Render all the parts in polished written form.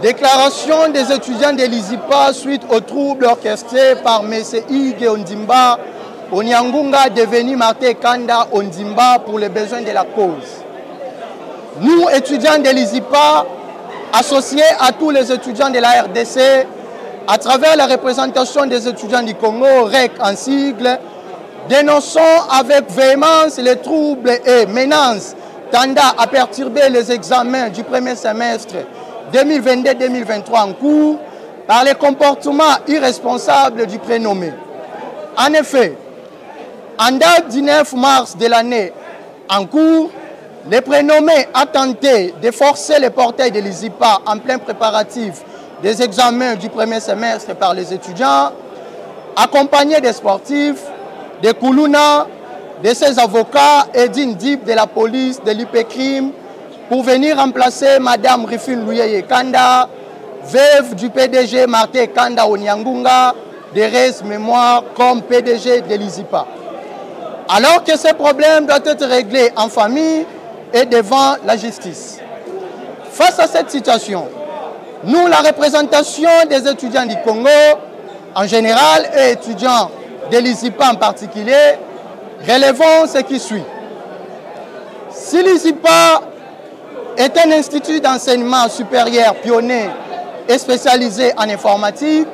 Déclaration des étudiants de l'ISIPA suite aux troubles orchestrés par M. Ige Ondimba, Onyangunga devenu Martin Kanda Ondimba pour les besoins de la cause. Nous, étudiants de l'ISIPA, associés à tous les étudiants de la RDC, à travers la représentation des étudiants du Congo, REC en sigle, dénonçons avec véhémence les troubles et menaces tendant à perturber les examens du premier semestre 2022-2023 en cours par les comportements irresponsables du prénommé. En effet, en date du 9 mars de l'année en cours, le prénommé a tenté de forcer les portails de l'ISIPA en plein préparatif des examens du premier semestre par les étudiants, accompagnés des sportifs, des Koulouna, de ses avocats et d'une DIP de la police de l'IPCRIM pour venir remplacer Mme Rifine Louyeye Kanda, veuve du PDG Martin Kanda Onyangunga, de Res Mémoire comme PDG de l'ISIPA. Alors que ces problèmes doivent être réglés en famille et devant la justice. Face à cette situation, nous, la représentation des étudiants du Congo, en général, et étudiants de l'ISIPA en particulier, relevons ce qui suit. Si l'ISIPA est un institut d'enseignement supérieur pionnier et spécialisé en informatique,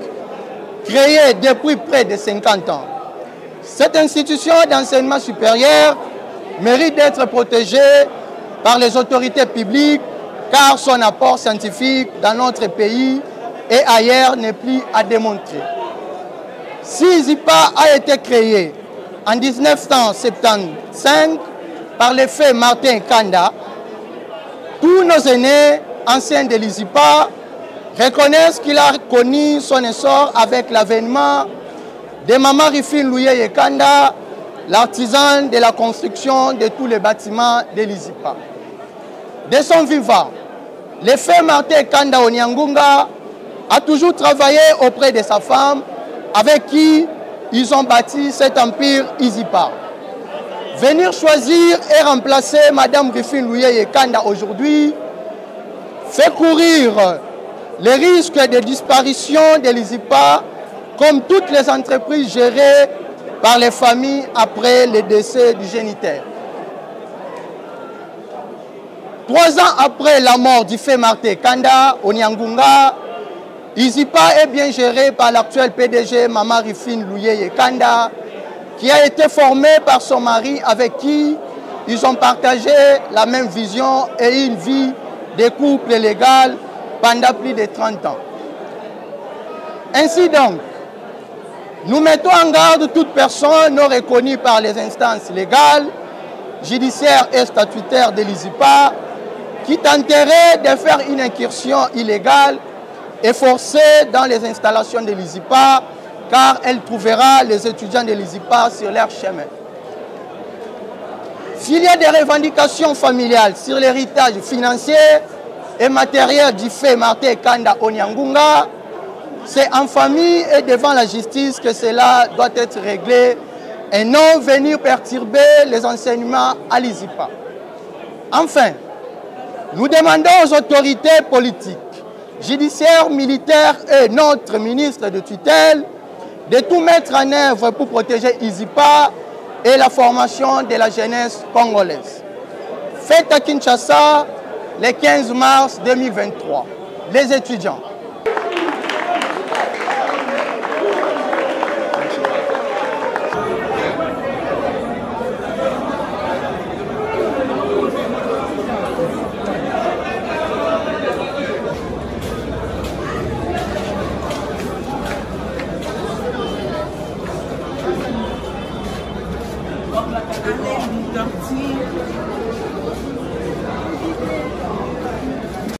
créé depuis près de 50 ans. Cette institution d'enseignement supérieur mérite d'être protégée par les autorités publiques car son apport scientifique dans notre pays et ailleurs n'est plus à démontrer. Si l'ISIPA a été créé en 1975 par le fait Martin Kanda, tous nos aînés anciens de l'ISIPA reconnaissent qu'il a connu son essor avec l'avènement de Maman Rifine Louyeye Kanda, l'artisan de la construction de tous les bâtiments de l'ISIPA. De son vivant, le fait Martin Kanda Onyangunga a toujours travaillé auprès de sa femme avec qui ils ont bâti cet empire ISIPA. Venir choisir et remplacer Mme Rifine Louyeye Kanda aujourd'hui fait courir les risques de disparition de l'ISIPA comme toutes les entreprises gérées par les familles après le décès du géniteur. 3 ans après la mort du fait Martin Kanda Onyangunga, l'ISIPA est bien géré par l'actuel PDG Maman Rifine Louyeye Kanda, qui a été formé par son mari avec qui ils ont partagé la même vision et une vie de couple légal pendant plus de 30 ans. Ainsi donc, nous mettons en garde toute personne non reconnue par les instances légales, judiciaires et statutaires de l'ISIPA qui tenterait de faire une incursion illégale et forcée dans les installations de l'ISIPA car elle trouvera les étudiants de l'ISIPA sur leur chemin. S'il y a des revendications familiales sur l'héritage financier et matériel du fait Martin Kanda Onyangunga, c'est en famille et devant la justice que cela doit être réglé et non venir perturber les enseignements à l'ISIPA. Enfin, nous demandons aux autorités politiques, judiciaires, militaires et notre ministre de tutelle de tout mettre en œuvre pour protéger l'ISIPA et la formation de la jeunesse congolaise. Fête à Kinshasa le 15 mars 2023. Les étudiants. Allez,